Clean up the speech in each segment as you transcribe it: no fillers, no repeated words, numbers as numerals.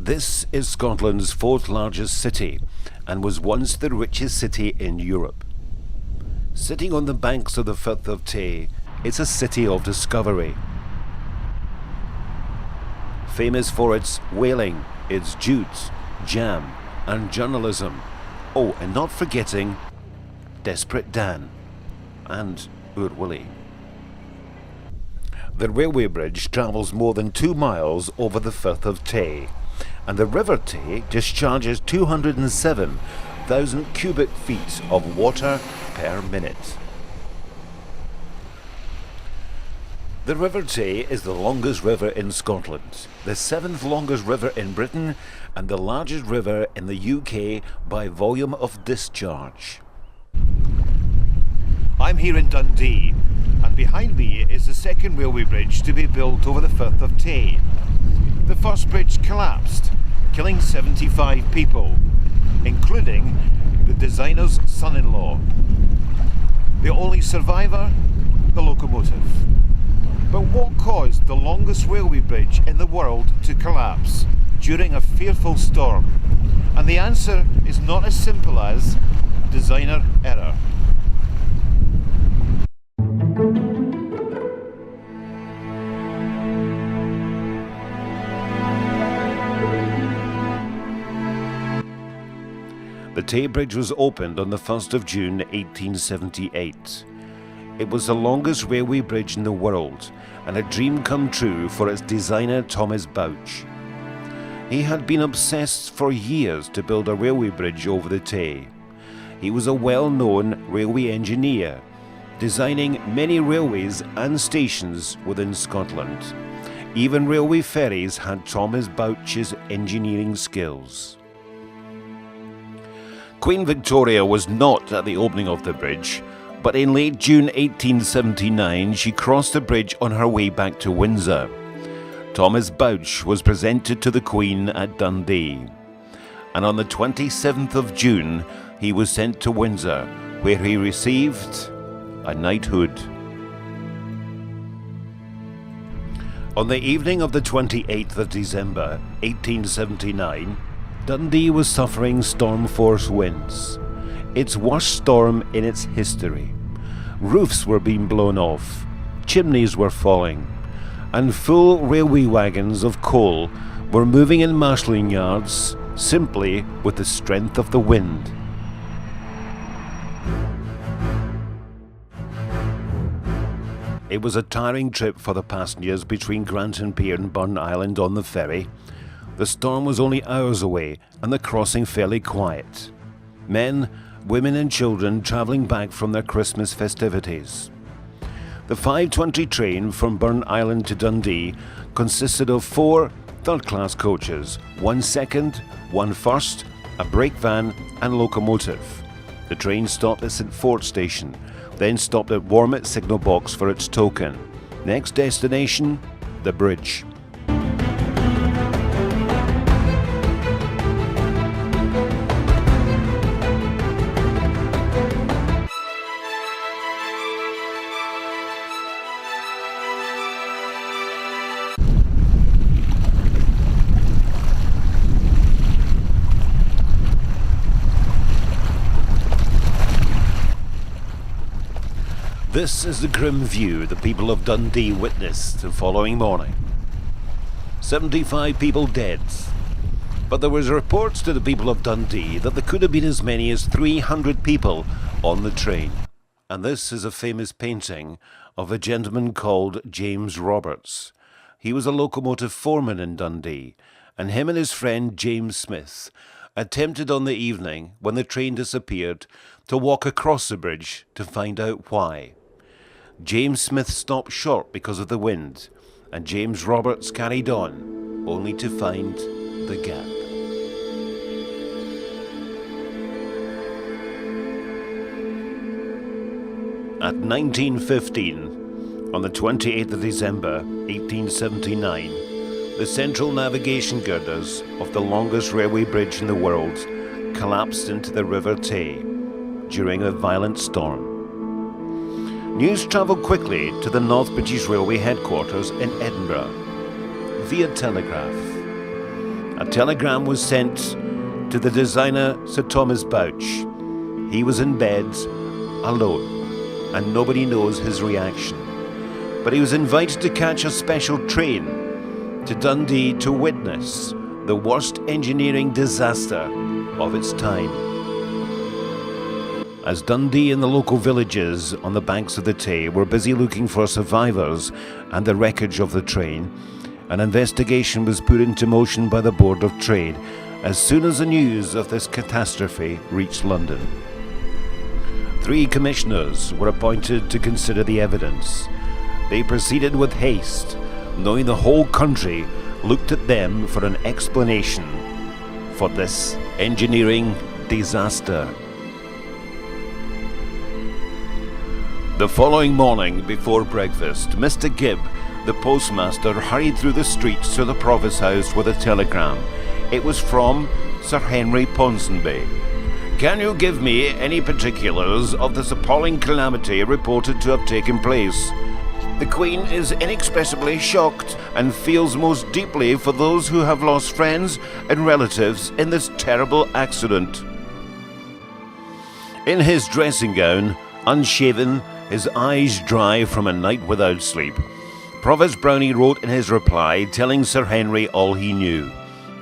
This is Scotland's fourth largest city and was once the richest city in Europe. Sitting on the banks of the Firth of Tay, it's a city of discovery. Famous for its whaling, its jutes, jam and journalism. Oh, and not forgetting Desperate Dan and Oor Willie. The railway bridge travels more than 2 miles over the Firth of Tay, and the River Tay discharges 207,000 cubic feet of water per minute. The River Tay is the longest river in Scotland, the 7th longest river in Britain, and the largest river in the UK by volume of discharge. I'm here in Dundee, and behind me is the second railway bridge to be built over the Firth of Tay. The first bridge collapsed, killing 75 people, including the designer's son-in-law. The only survivor? The locomotive. But what caused the longest railway bridge in the world to collapse during a fearful storm? And the answer is not as simple as designer error. The Tay Bridge was opened on the 1st of June 1878. It was the longest railway bridge in the world and a dream come true for its designer Thomas Bouch. He had been obsessed for years to build a railway bridge over the Tay. He was a well-known railway engineer, designing many railways and stations within Scotland. Even railway ferries had Thomas Bouch's engineering skills. Queen Victoria was not at the opening of the bridge, but in late June 1879 she crossed the bridge on her way back to Windsor. Thomas Bouch was presented to the Queen at Dundee, and on the 27th of June he was sent to Windsor, where he received a knighthood. On the evening of the 28th of December 1879, Dundee was suffering storm-force winds, its worst storm in its history. Roofs were being blown off, chimneys were falling, and full railway wagons of coal were moving in marshalling yards simply with the strength of the wind. It was a tiring trip for the passengers between Granton Pier and Burn Island on the ferry. The storm was only hours away and the crossing fairly quiet. Men, women and children travelling back from their Christmas festivities. The 5:20 train from Burn Island to Dundee consisted of 4 third-class coaches, 1 second, 1 first, a brake van and locomotive. The train stopped at St Fort Station, then stopped at Wormit signal box for its token. Next destination, the bridge. This is the grim view the people of Dundee witnessed the following morning. 75 people dead. But there was reports to the people of Dundee that there could have been as many as 300 people on the train. And this is a famous painting of a gentleman called James Roberts. He was a locomotive foreman in Dundee, and him and his friend James Smith attempted on the evening when the train disappeared to walk across the bridge to find out why. James Smith stopped short because of the wind, and James Roberts carried on, only to find the gap. At 19:15, on the 28th of December 1879, the central navigation girders of the longest railway bridge in the world collapsed into the River Tay during a violent storm. News travelled quickly to the North British Railway headquarters in Edinburgh via telegraph, A telegram was sent to the designer Sir Thomas Bouch. He was in bed, alone, and nobody knows his reaction. But he was invited to catch a special train to Dundee to witness the worst engineering disaster of its time. As Dundee and the local villages on the banks of the Tay were busy looking for survivors and the wreckage of the train, an investigation was put into motion by the Board of Trade as soon as the news of this catastrophe reached London. 3 commissioners were appointed to consider the evidence. They proceeded with haste, knowing the whole country looked at them for an explanation for this engineering disaster. The following morning, before breakfast, Mr. Gibb, the postmaster, hurried through the streets to the Provost House with a telegram. It was from Sir Henry Ponsonby. "Can you give me any particulars of this appalling calamity reported to have taken place? The Queen is inexpressibly shocked and feels most deeply for those who have lost friends and relatives in this terrible accident." In his dressing gown, unshaven, his eyes dry from a night without sleep, Provost Brownie wrote in his reply, telling Sir Henry all he knew,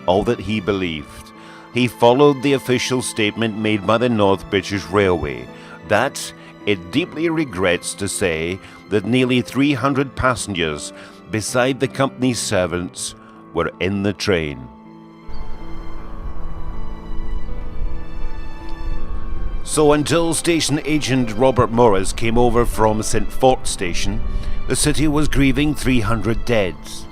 all that he believed. He followed the official statement made by the North British Railway, that it deeply regrets to say that nearly 300 passengers, beside the company's servants, were in the train. So until station agent Robert Morris came over from St. Fort Station, the city was grieving 300 deads.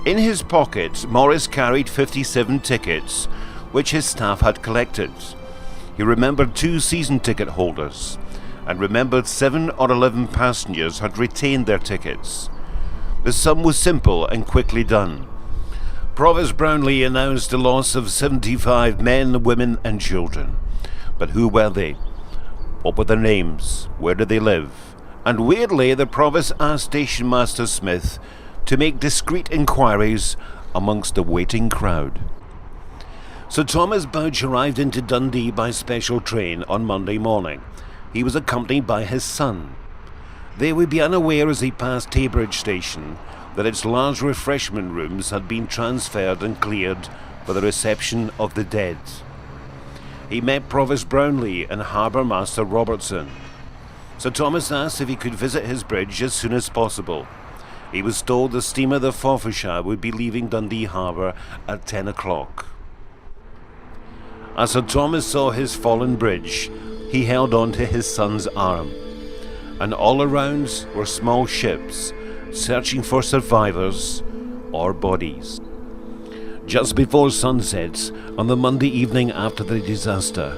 In his pocket, Morris carried 57 tickets, which his staff had collected. He remembered 2 season ticket holders, and remembered 7 or 11 passengers had retained their tickets. The sum was simple and quickly done. Provost Brownlee announced the loss of 75 men, women and children. But who were they? What were their names? Where did they live? And weirdly, the Provost asked Station Master Smith to make discreet inquiries amongst the waiting crowd. Sir Thomas Bouch arrived into Dundee by special train on Monday morning. He was accompanied by his son. They would be unaware as he passed TAY Bridge Station that its large refreshment rooms had been transferred and cleared for the reception of the dead. He met Provost Brownlee and Harbour Master Robertson. Sir Thomas asked if he could visit his bridge as soon as possible. He was told the steamer the Forfarshire would be leaving Dundee Harbour at 10 o'clock. As Sir Thomas saw his fallen bridge, he held on to his son's arm. And all around were small ships, searching for survivors or bodies. Just before sunset, on the Monday evening after the disaster,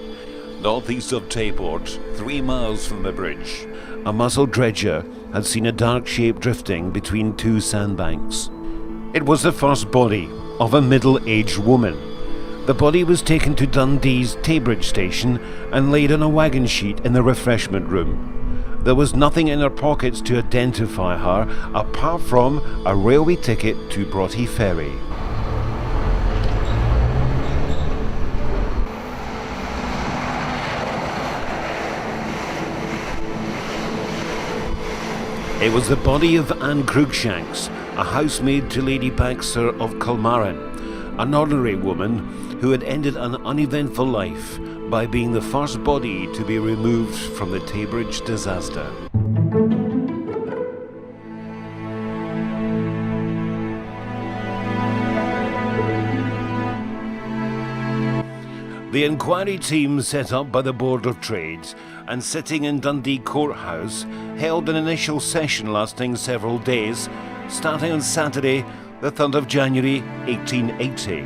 northeast of Tayport, 3 miles from the bridge, a muzzle dredger had seen a dark shape drifting between 2 sandbanks. It was the first body of a middle-aged woman. The body was taken to Dundee's TAY Bridge Station and laid on a wagon sheet in the refreshment room. There was nothing in her pockets to identify her apart from a railway ticket to Broughty Ferry. It was the body of Anne Cruikshanks, a housemaid to Lady Baxter of Culmarin, an ordinary woman who had ended an uneventful life by being the first body to be removed from the TAY Bridge disaster. The inquiry team set up by the Board of Trade and sitting in Dundee Courthouse held an initial session lasting several days, starting on Saturday, the 3rd of January 1880.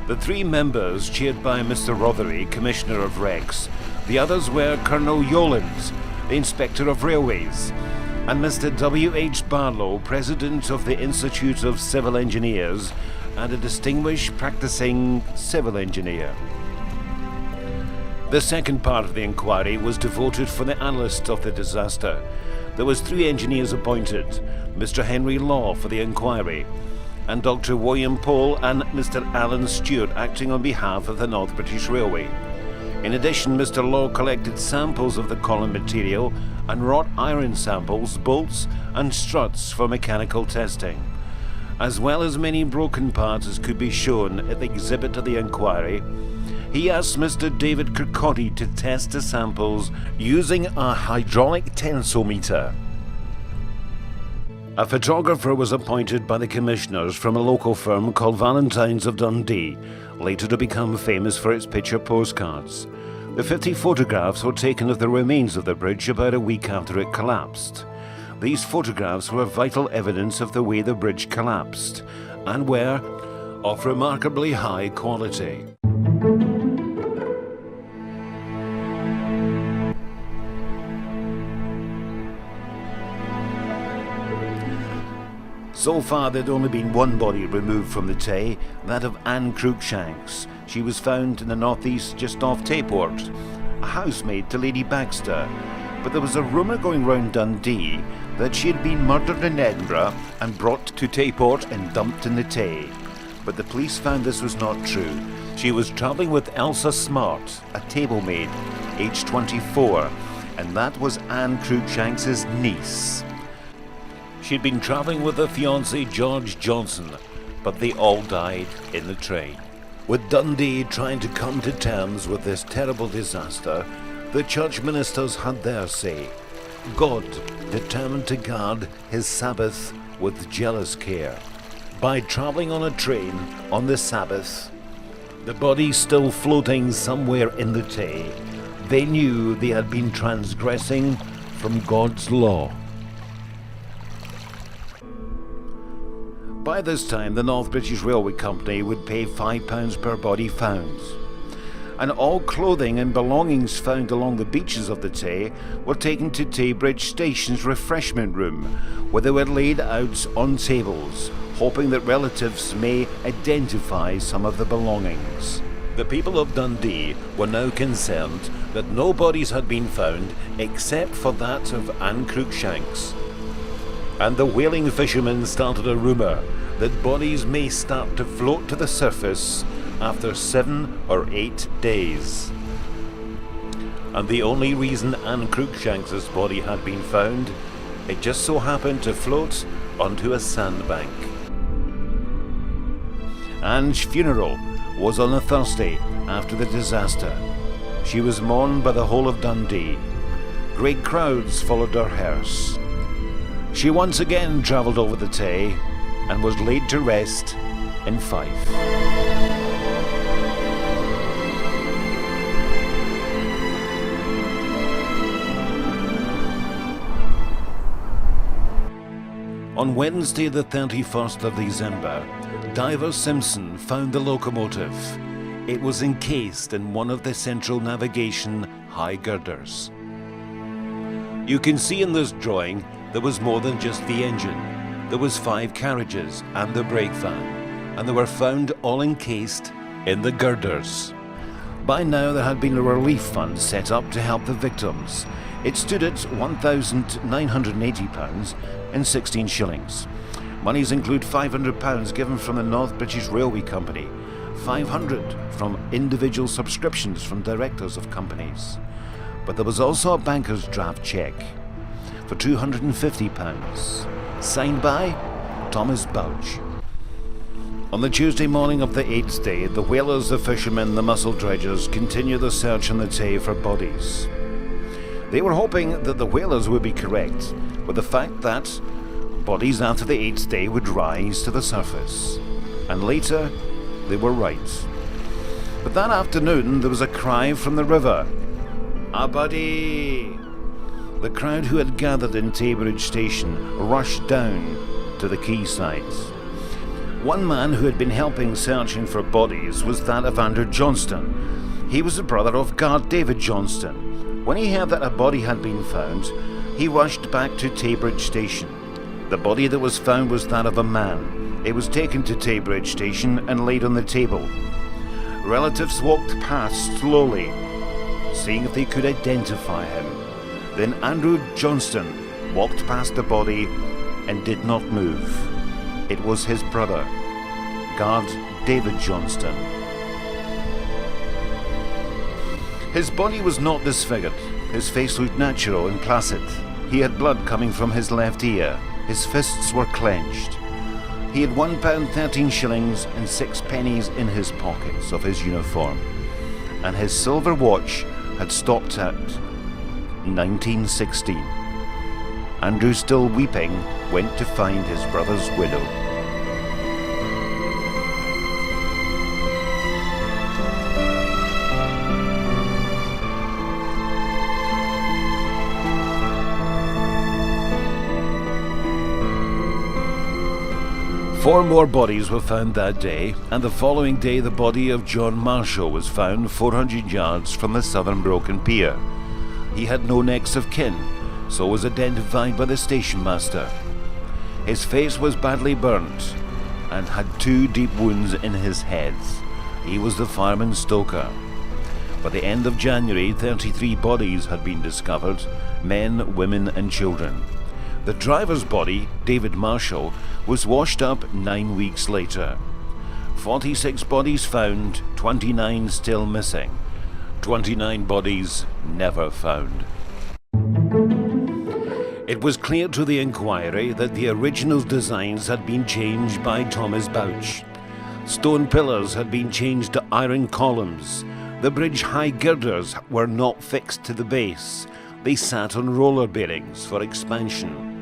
The 3 members, chaired by Mr. Rothery, Commissioner of Recs, the others were Colonel Yolland, the Inspector of Railways, and Mr. W.H. Barlow, President of the Institute of Civil Engineers, and a distinguished practicing civil engineer. The second part of the inquiry was devoted for the analyst of the disaster. There was 3 engineers appointed, Mr. Henry Law for the inquiry, and Dr. William Pole and Mr. Alan Stewart acting on behalf of the North British Railway. In addition, Mr. Law collected samples of the column material and wrought iron samples, bolts and struts for mechanical testing, as well as many broken parts as could be shown at the exhibit of the inquiry. He asked Mr. David Kirkcaldy to test the samples using a hydraulic tensometer. A photographer was appointed by the commissioners from a local firm called Valentine's of Dundee, later to become famous for its picture postcards. The 50 photographs were taken of the remains of the bridge about a week after it collapsed. These photographs were vital evidence of the way the bridge collapsed, and were of remarkably high quality. So far, there'd only been one body removed from the Tay, that of Anne Cruikshanks. She was found in the northeast just off Tayport, a housemaid to Lady Baxter. But there was a rumour going round Dundee that she had been murdered in Edinburgh and brought to Tayport and dumped in the Tay. But the police found this was not true. She was travelling with Elsa Smart, a table maid, aged 24, and that was Anne Cruikshanks' niece. She'd been travelling with her fiancé George Johnson, but they all died in the train. With Dundee trying to come to terms with this terrible disaster, the church ministers had their say. God determined to guard his Sabbath with jealous care. By travelling on a train on the Sabbath, the body still floating somewhere in the Tay, they knew they had been transgressing from God's law. By this time, the North British Railway Company would pay £5 per body found, and all clothing and belongings found along the beaches of the Tay were taken to Tay Bridge Station's refreshment room, where they were laid out on tables, hoping that relatives may identify some of the belongings. The people of Dundee were now concerned that no bodies had been found except for that of Anne Cruikshanks. And the whaling fishermen started a rumour that bodies may start to float to the surface after 7 or 8 days. And the only reason Anne Cruikshanks' body had been found, it just so happened to float onto a sandbank. Anne's funeral was on a Thursday after the disaster. She was mourned by the whole of Dundee. Great crowds followed her hearse. She once again travelled over the Tay and was laid to rest in Fife. On Wednesday the 31st of December, Diver Simpson found the locomotive. It was encased in one of the central navigation high girders. You can see in this drawing there was more than just the engine. There was 5 carriages and the brake van, and they were found all encased in the girders. By now there had been a relief fund set up to help the victims. It stood at £1,980 and 16 shillings. Monies include £500 given from the North British Railway Company, £500 from individual subscriptions from directors of companies. But there was also a banker's draft cheque for £250, signed by Thomas Bouch. On the Tuesday morning of the 8th day, the whalers, the fishermen, the mussel dredgers continued the search on the Tay for bodies. They were hoping that the whalers would be correct with the fact that bodies after the 8th day would rise to the surface. And later, they were right. But that afternoon, there was a cry from the river. "A body!" The crowd who had gathered in Tay Bridge Station rushed down to the quayside. One man who had been helping searching for bodies was that of Andrew Johnston. He was the brother of guard David Johnston. When he heard that a body had been found, he rushed back to Tay Bridge Station. The body that was found was that of a man. It was taken to Tay Bridge Station and laid on the table. Relatives walked past slowly, seeing if they could identify him. Then Andrew Johnston walked past the body and did not move. It was his brother, guard David Johnston. His body was not disfigured. His face looked natural and placid. He had blood coming from his left ear. His fists were clenched. He had £1.13 and 6 pennies in his pockets of his uniform, and his silver watch had stopped at 1916. Andrew, still weeping, went to find his brother's widow. Four more bodies were found that day, and the following day the body of John Marshall was found 400 yards from the southern broken pier. He had no next of kin, so was identified by the station master. His face was badly burnt and had 2 deep wounds in his head. He was the fireman stoker. By the end of January, 33 bodies had been discovered, men, women and children. The driver's body, David Marshall, was washed up 9 weeks later. 46 bodies found, 29 still missing. 29 bodies never found. It was clear to the inquiry that the original designs had been changed by Thomas Bouch. Stone pillars had been changed to iron columns. The bridge high girders were not fixed to the base. They sat on roller bearings for expansion.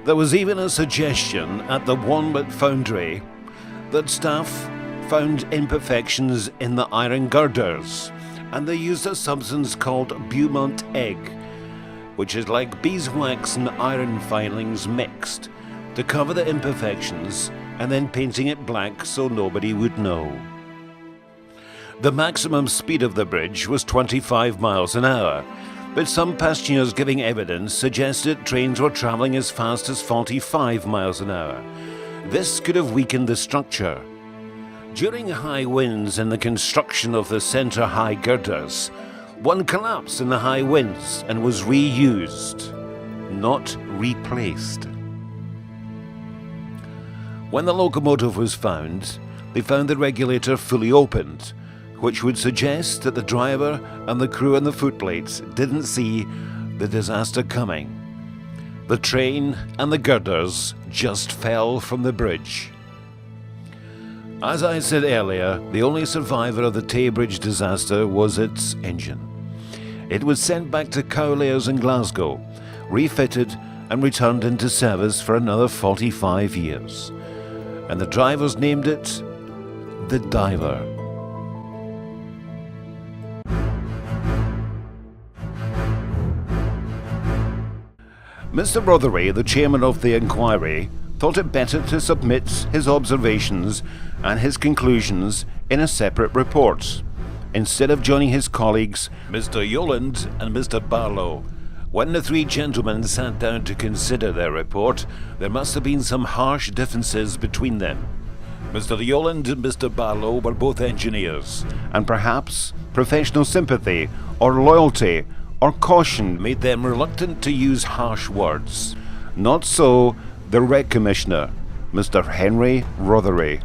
There was even a suggestion at the Wanbet Foundry that staff found imperfections in the iron girders, and they used a substance called Beaumont egg, which is like beeswax and iron filings mixed, to cover the imperfections and then painting it black so nobody would know. The maximum speed of the bridge was 25 miles an hour, but some passengers giving evidence suggested trains were travelling as fast as 45 miles an hour. This could have weakened the structure. During high winds in the construction of the centre high girders, one collapsed in the high winds and was reused, not replaced. When the locomotive was found, they found the regulator fully opened, which would suggest that the driver and the crew on the footplates didn't see the disaster coming. The train and the girders just fell from the bridge. As I said earlier, the only survivor of the Tay Bridge disaster was its engine. It was sent back to Cowlairs in Glasgow, refitted and returned into service for another 45 years. And the drivers named it the Diver. Mr. Rothery, the chairman of the inquiry, thought it better to submit his observations and his conclusions in a separate report, instead of joining his colleagues, Mr. Yoland and Mr. Barlow. When the 3 gentlemen sat down to consider their report, there must have been some harsh differences between them. Mr. Yoland and Mr. Barlow were both engineers, and perhaps professional sympathy or loyalty or caution made them reluctant to use harsh words. Not so the Wreck Commissioner, Mr. Henry Rothery.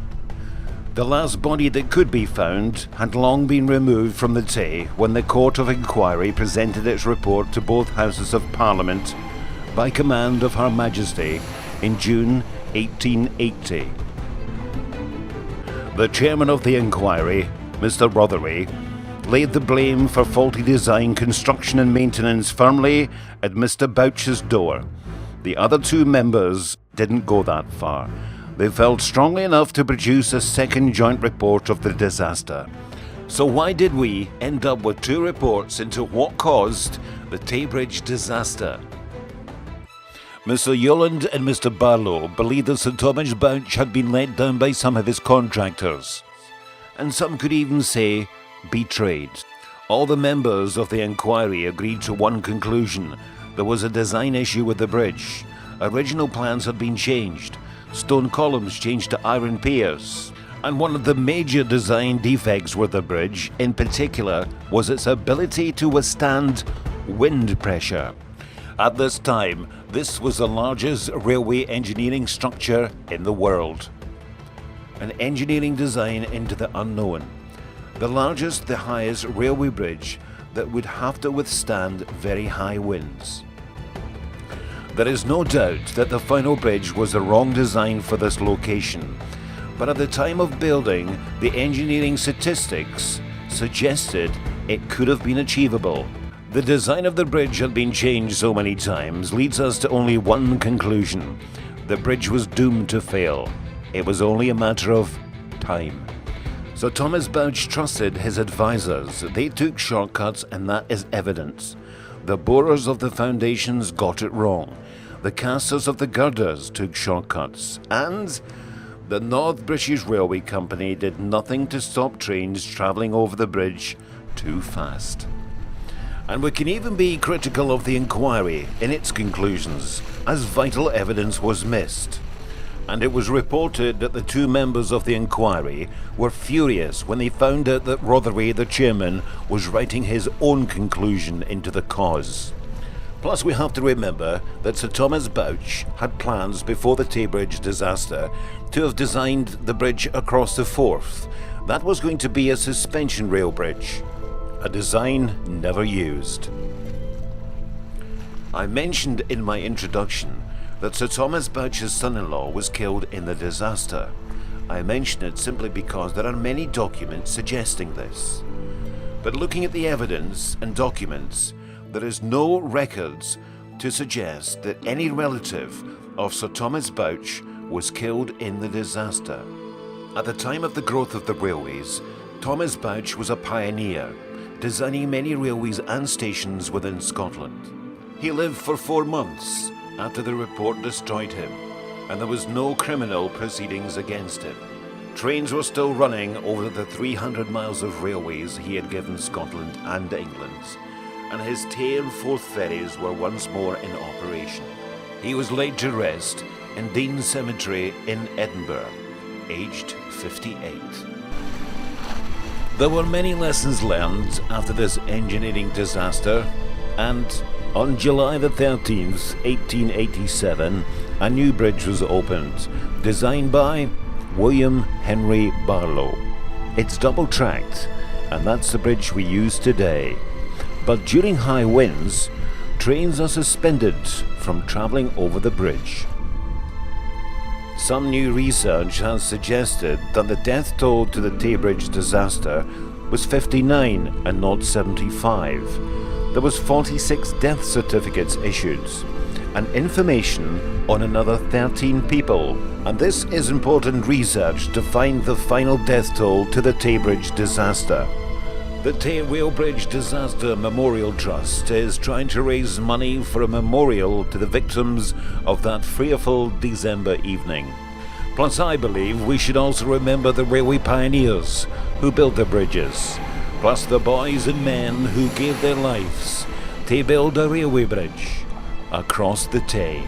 The last body that could be found had long been removed from the Tay when the Court of Inquiry presented its report to both Houses of Parliament by command of Her Majesty in June 1880. The chairman of the inquiry, Mr. Rothery, laid the blame for faulty design, construction and maintenance firmly at Mr. Bouch's door. The other 2 members didn't go that far. They felt strongly enough to produce a second joint report of the disaster. So why did we end up with 2 reports into what caused the Tay Bridge disaster? Mr. Yoland and Mr. Barlow believed that Sir Thomas Bouch had been let down by some of his contractors, and some could even say betrayed. All the members of the inquiry agreed to one conclusion: there was a design issue with the bridge. Original plans had been changed, stone columns changed to iron piers, and one of the major design defects with the bridge, in particular, was its ability to withstand wind pressure. At this time, This was the largest railway engineering structure in the world. An engineering design into the unknown. The largest, the highest railway bridge that would have to withstand very high winds. There is no doubt that the final bridge was the wrong design for this location, but at the time of building, the engineering statistics suggested it could have been achievable. The design of the bridge had been changed so many times leads us to only one conclusion. The bridge was doomed to fail. It was only a matter of time. So Thomas Bouch trusted his advisors. They took shortcuts, and that is evidence. The borers of the foundations got it wrong. The casters of the girders took shortcuts. And the North British Railway Company did nothing to stop trains travelling over the bridge too fast. And we can even be critical of the inquiry in its conclusions, as vital evidence was missed. And it was reported that the two members of the inquiry were furious when they found out that Rothery, the chairman, was writing his own conclusion into the cause. Plus, we have to remember that Sir Thomas Bouch had plans before the Tay Bridge disaster to have designed the bridge across the Forth. That was going to be a suspension rail bridge, a design never used. I mentioned in my introduction that Sir Thomas Bouch's son-in-law was killed in the disaster. I mention it simply because there are many documents suggesting this. But looking at the evidence and documents, there is no records to suggest that any relative of Sir Thomas Bouch was killed in the disaster. At the time of the growth of the railways, Thomas Bouch was a pioneer, designing many railways and stations within Scotland. He lived for 4 months after the report destroyed him, and there was no criminal proceedings against him. Trains were still running over the 300 miles of railways he had given Scotland and England, and his Tay and Forth ferries were once more in operation. He was laid to rest in Dean Cemetery in Edinburgh, aged 58. There were many lessons learned after this engineering disaster, and on July the 13th, 1887, a new bridge was opened, designed by William Henry Barlow. It's double-tracked, and that's the bridge we use today. But during high winds, trains are suspended from travelling over the bridge. Some new research has suggested that the death toll to the Tay Bridge disaster was 59 and not 75. There was 46 death certificates issued, and information on another 13 people. And this is important research to find the final death toll to the Tay Bridge disaster. The Tay Rail Bridge Disaster Memorial Trust is trying to raise money for a memorial to the victims of that fearful December evening. Plus, I believe we should also remember the railway pioneers who built the bridges, plus the boys and men who gave their lives to build a railway bridge across the Tay.